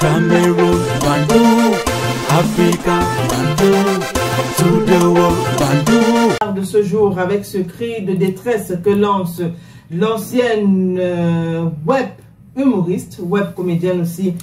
Cameroon, Bandung, Africa, Bandung, to the world, Bandung. De ce jour, avec ce cri de détresse que lance l'ancienne web humoriste, web comédienne aussi,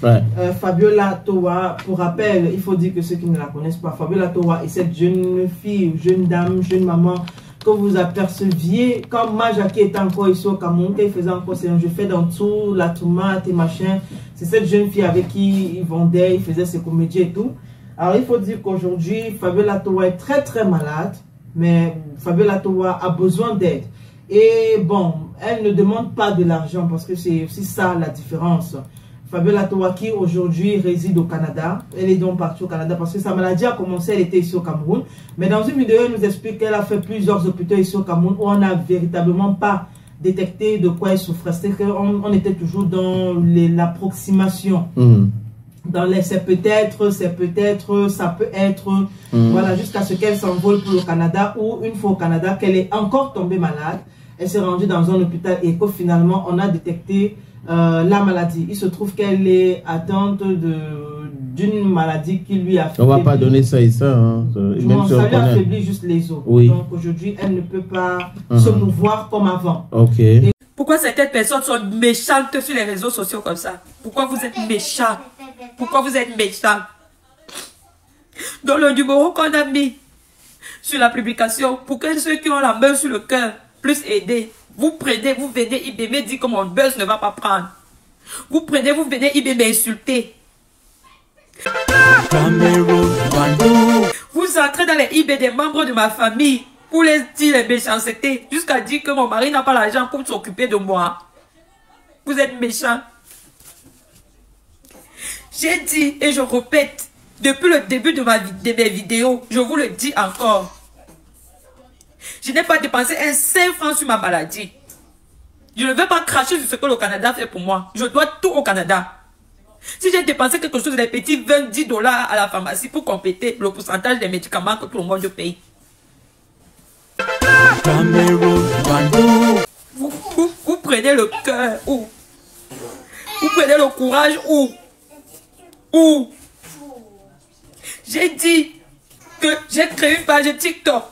Fabiola Towa. Pour rappel, il faut dire que ceux qui ne la connaissent pas, Fabiola Towa est cette jeune fille, jeune dame, jeune maman que vous aperceviez quand Majaki était encore ici au Cameroun, qu'il faisait encore ses je fais dans tout, la tomate et machin. C'est cette jeune fille avec qui il vendait, il faisait ses comédies et tout. Alors il faut dire qu'aujourd'hui, Fabiola Towa est très très malade, mais Fabiola Towa a besoin d'aide. Et bon, elle ne demande pas de l'argent parce que c'est aussi ça la différence. Fabiola Towa qui aujourd'hui réside au Canada, elle est donc partie au Canada parce que sa maladie a commencé, elle était ici au Cameroun. Mais dans une vidéo, elle nous explique qu'elle a fait plusieurs hôpitaux ici au Cameroun où on n'a véritablement pas détecté de quoi elle souffrait. C'est qu'on était toujours dans l'approximation. Dans les c'est peut-être, ça peut être, voilà, jusqu'à ce qu'elle s'envole pour le Canada ou une fois au Canada, qu'elle est encore tombée malade. Elle s'est rendue dans un hôpital et que finalement, on a détecté la maladie. Il se trouve qu'elle est atteinte d'une maladie qui lui a fait. On ne va pas donner ça et ça. Hein. Même si ça lui affaiblit juste les os. Oui. Donc aujourd'hui, elle ne peut pas se mouvoir comme avant. Ok. Et pourquoi certaines personnes sont méchantes sur les réseaux sociaux comme ça? Pourquoi vous êtes méchants? Pourquoi vous êtes méchants? Dans le numéro qu'on a mis sur la publication, pour que ceux qui ont la main sur le cœur puissent aider, vous prenez, vous venez, IBM dit que mon buzz ne va pas prendre. Vous prenez, vous venez, IBM insulter. Cameroun, Bandung. Vous entrez dans les IB des membres de ma famille pour les dire les méchancetés, jusqu'à dire que mon mari n'a pas l'argent pour s'occuper de moi. Vous êtes méchants. J'ai dit et je répète, depuis le début de mes vidéos, je vous le dis encore. Je n'ai pas dépensé un 5 francs sur ma maladie. Je ne vais pas cracher sur ce que le Canada fait pour moi. Je dois tout au Canada. Si j'ai dépensé quelque chose, des petits 20-10 $ à la pharmacie pour compléter le pourcentage des médicaments que tout le monde paye. Cameroun, Bandung. Vous prenez le cœur où? Vous prenez le courage où? Où? J'ai dit que j'ai créé une page TikTok.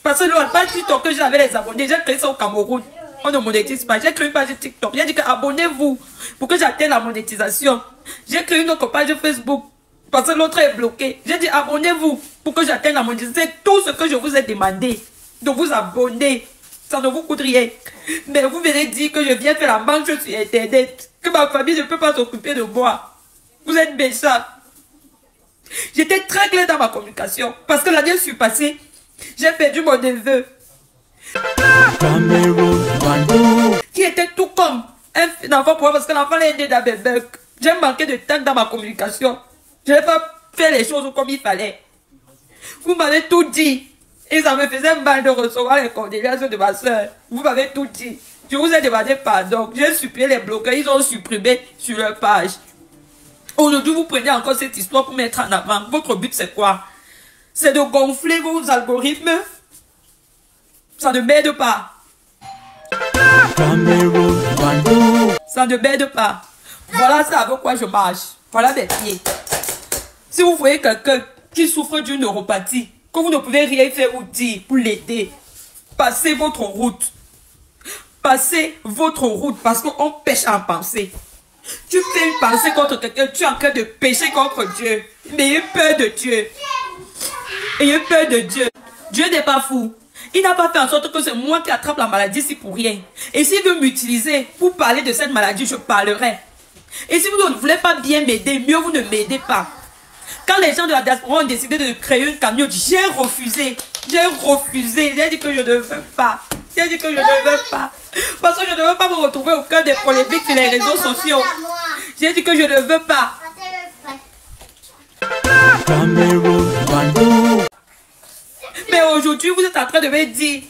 Parce que la page TikTok que j'avais les abonnés, j'ai créé ça au Cameroun. On ne monétise pas. J'ai créé une page TikTok. J'ai dit que abonnez-vous pour que j'atteigne la monétisation. J'ai créé une autre page Facebook parce que l'autre est bloqué. J'ai dit abonnez-vous pour que j'atteigne la monétisation. C'est tout ce que je vous ai demandé. De vous abonner. Ça ne vous coûte rien. Mais vous venez dire que je viens faire la manche sur Internet. Que ma famille ne peut pas s'occuper de moi. Vous êtes méchants. J'étais très claire dans ma communication. Parce que l'année passée, j'ai perdu mon neveu. Cameroun, Bandung. Qui était tout comme un enfant pour moi. Parce que l'enfant est né d'un bébé. J'ai manqué de temps dans ma communication. Je n'ai pas fait les choses comme il fallait. Vous m'avez tout dit. Et ça me faisait mal de recevoir les condoléances de ma soeur. Vous m'avez tout dit. Je vous ai demandé pardon. J'ai supprimé les bloqueurs. Ils ont supprimé sur leur page. Aujourd'hui, vous prenez encore cette histoire pour mettre en avant. Votre but, c'est quoi? C'est de gonfler vos algorithmes. Ça ne m'aide pas. Cameroun, Bandung. Ça ne m'aide pas. Voilà ça avec quoi je marche. Voilà mes pieds. Si vous voyez quelqu'un qui souffre d'une neuropathie, que vous ne pouvez rien faire ou dire pour l'aider, passez votre route. Passez votre route parce qu'on pêche en pensée. Tu fais une pensée contre quelqu'un, tu es en train de pécher contre Dieu. Mais ayez peur de Dieu. Ayez peur de Dieu. Dieu n'est pas fou. Il n'a pas fait en sorte que c'est moi qui attrape la maladie si pour rien. Et s'il veut m'utiliser pour parler de cette maladie, je parlerai. Et si vous ne voulez pas bien m'aider, mieux vous ne m'aidez pas. Quand les gens de la diaspora ont décidé de créer une cagnotte, j'ai refusé. J'ai refusé. J'ai dit que je ne veux pas. J'ai dit que je ne veux pas. Parce que je ne veux pas me retrouver au cœur des polémiques sur les réseaux sociaux. J'ai dit que je ne veux pas. Cameroun, Bandung. Mais aujourd'hui, vous êtes en train de me dire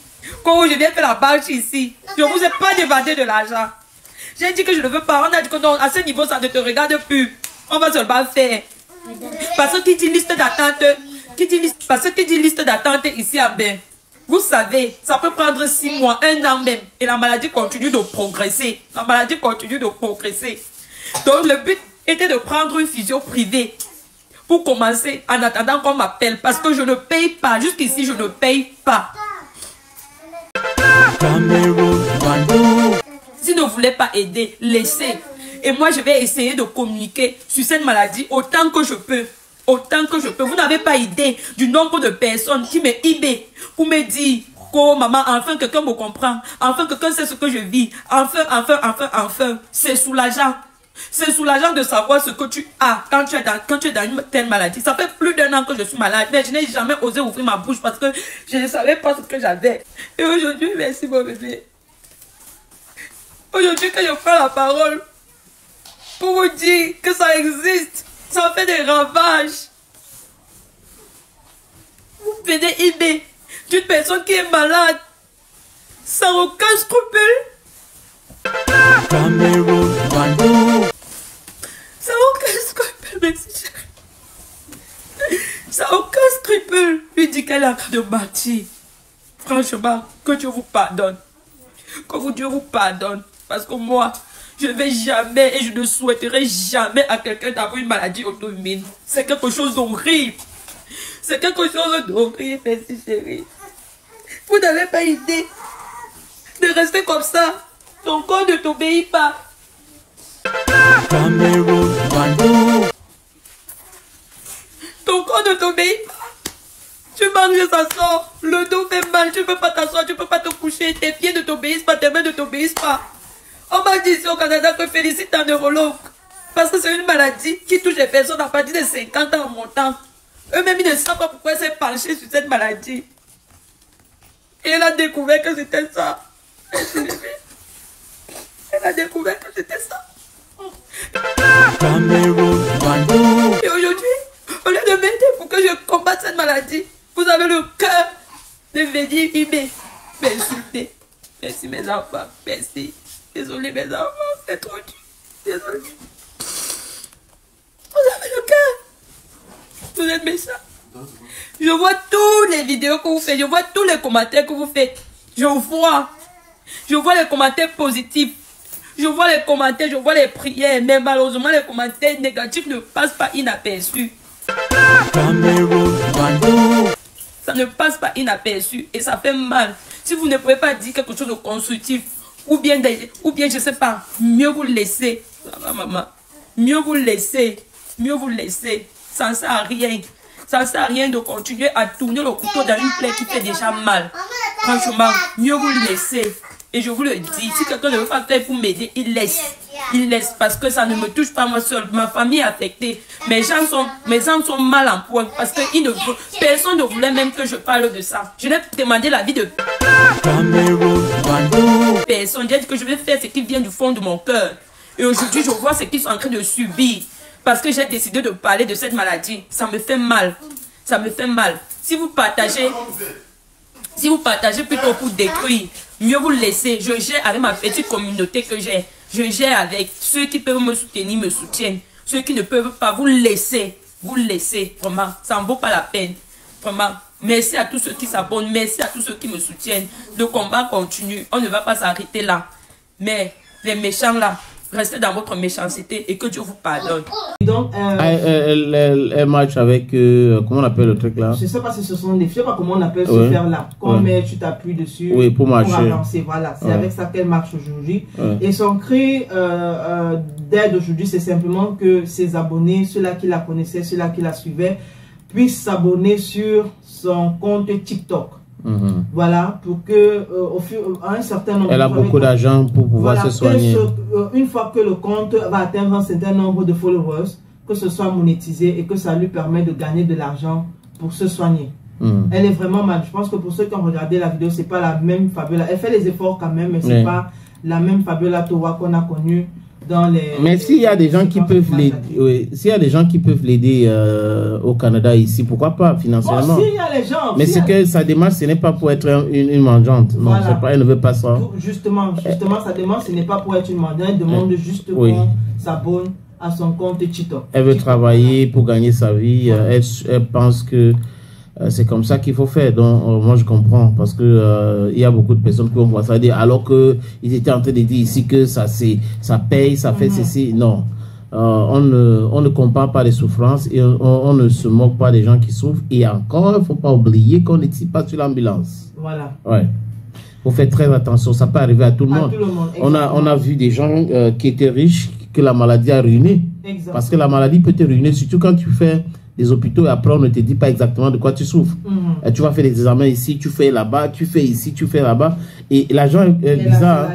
quand je viens faire la marche ici, je ne vous ai pas demandé de l'argent. J'ai dit que je ne veux pas. On a dit que non, à ce niveau, ça ne te regarde plus. On va seulement faire. Parce que qui dit liste d'attente, parce que qui dit liste d'attente ici à Ben, vous savez, ça peut prendre 6 mois, 1 an même. Et la maladie continue de progresser. La maladie continue de progresser. Donc le but était de prendre une physio privée pour commencer en attendant qu'on m'appelle parce que je ne paye pas. Jusqu'ici, je ne paye pas. Cameroun, Bandung. Si vous ne voulez pas aider, laissez. Et moi, je vais essayer de communiquer sur cette maladie autant que je peux. Autant que je peux. Vous n'avez pas idée du nombre de personnes qui m'ébènent pour me dire oh maman, enfin quelqu'un me comprend. Enfin quelqu'un sait ce que je vis. Enfin. C'est soulageant. C'est soulageant de savoir ce que tu as quand tu es dans une telle maladie. Ça fait plus d'1 an que je suis malade, mais je n'ai jamais osé ouvrir ma bouche parce que je ne savais pas ce que j'avais. Et aujourd'hui, merci mon bébé. Aujourd'hui que je prends la parole pour vous dire que ça existe, ça fait des ravages. Vous venez aider d'une personne qui est malade, sans aucun scrupule. Cameroun, Bandung. Sans aucun scrupule, merci chérie. Sans aucun scrupule, lui dit qu'elle est en train de mentir. Franchement, que Dieu vous pardonne. Que Dieu vous pardonne. Parce que moi, je ne vais jamais et je ne souhaiterai jamais à quelqu'un d'avoir une maladie auto-immune. C'est quelque chose d'horrible. C'est quelque chose d'horrible, merci chérie. Vous n'avez pas idée de rester comme ça. Ton corps ne t'obéit pas. Cameroun, Bandung. Ton corps ne t'obéit pas. Tu manges, ça sort. Le dos fait mal. Tu ne peux pas t'asseoir. Tu ne peux pas te coucher. Tes pieds ne t'obéissent pas. Tes mains ne t'obéissent pas. On m'a dit ici au Canada que félicite un neurologue. Parce que c'est une maladie qui touche les personnes à partir de 50 ans en montant. Eux-mêmes, ils ne savent pas pourquoi elle s'est penchée sur cette maladie. Et elle a découvert que c'était ça. Elle a découvert que c'était ça. Cameroun, Bandung. Et aujourd'hui, au lieu de m'aider pour que je combatte cette maladie, vous avez le cœur de venir m'insulter. Merci mes enfants, merci. Désolé mes enfants, c'est trop dur. Désolé. Vous avez le cœur. Vous êtes méchants. Je vois toutes les vidéos que vous faites, je vois tous les commentaires que vous faites. Je vois les commentaires positifs. Je vois les commentaires, je vois les prières, mais malheureusement les commentaires négatifs ne passent pas inaperçus. Cameroun, Bandung. Ça ne passe pas inaperçu et ça fait mal. Si vous ne pouvez pas dire quelque chose de constructif, ou bien je sais pas, mieux vous laisser. Maman, mieux vous laisser. Ça ne sert à rien. Ça ne sert à rien de continuer à tourner le couteau dans une plaie qui fait déjà mal. Franchement, mieux vous laisser. Et je vous le dis, si quelqu'un ne veut pas faire pour m'aider, il laisse. Il laisse parce que ça ne me touche pas moi seul. Ma famille est affectée. Mes gens sont mal en point parce que personne ne voulait même que je parle de ça. Je n'ai demandé l'avis de Cameroun, Bandung. personne. J'ai dit que je vais faire ce qui vient du fond de mon cœur. Et aujourd'hui, je vois ce qu'ils sont en train de subir. Parce que j'ai décidé de parler de cette maladie. Ça me fait mal. Ça me fait mal. Si vous partagez plutôt pour détruire, mieux vous laisser. Je gère avec ma petite communauté que j'ai. Je gère avec ceux qui peuvent me soutenir, me soutiennent. Ceux qui ne peuvent pas, vous laisser. Vous laisser. Vraiment, ça ne vaut pas la peine. Vraiment. Merci à tous ceux qui s'abonnent. Merci à tous ceux qui me soutiennent. Le combat continue. On ne va pas s'arrêter là. Mais les méchants là, restez dans votre méchanceté et que Dieu vous pardonne. Donc, elle marche avec, comment on appelle le truc là? je ne sais pas si ce sont des, je sais pas comment on appelle ce fer là. Quand tu t'appuies dessus pour marcher. Pour avancer. Voilà, c'est avec ça qu'elle marche aujourd'hui. Et son cri d'aide aujourd'hui, c'est simplement que ses abonnés, ceux-là qui la connaissaient, ceux-là qui la suivaient, puissent s'abonner sur son compte TikTok. Voilà, pour que à un certain nombre, elle a beaucoup d'argent pour pouvoir se soigner. Une fois que le compte va atteindre un certain nombre de followers, que ce soit monétisé et que ça lui permet de gagner de l'argent pour se soigner. Elle est vraiment mal. Je pense que pour ceux qui ont regardé la vidéo, c'est pas la même Fabiola. Elle fait les efforts quand même, mais c'est pas la même Fabiola Towa qu'on a connue dans les. Mais s'il y a des gens qui peuvent l'aider, s'il y a des gens qui peuvent l'aider au Canada ici, pourquoi pas financièrement? Bon, s'il y a les gens. Mais c'est que sa démarche, ce n'est pas pour être une mendiante. Non, voilà. Elle ne veut pas ça. Justement, sa démarche, ce n'est pas pour être une mendiante. Elle demande juste qu'on s'abonne à son compte TikTok. Elle veut travailler pour gagner sa vie. Elle pense que c'est comme ça qu'il faut faire. Donc, moi, je comprends. Parce que il y a beaucoup de personnes qui vont voir ça dire, alors qu'ils étaient en train de dire ici que ça paye, ça fait ceci. Non. on ne compare pas les souffrances et on ne se moque pas des gens qui souffrent. Et encore, il ne faut pas oublier qu'on ne tire pas sur l'ambulance. Voilà. Ouais. Faut faire très attention, ça peut arriver à tout le monde. Tout le monde, on a vu des gens qui étaient riches, que la maladie a ruiné. Exactement. Parce que la maladie peut te ruiner, surtout quand tu fais des hôpitaux et après on ne te dit pas exactement de quoi tu souffres. Tu vas faire des examens ici, tu fais là-bas, tu fais ici, tu fais là-bas. Et l'argent est bizarre.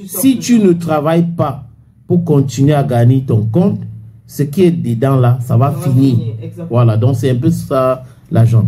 Si tu ne travailles pas pour continuer à gagner ton compte, ce qui est dedans là, ça va finir. Voilà, donc c'est un peu ça l'argent.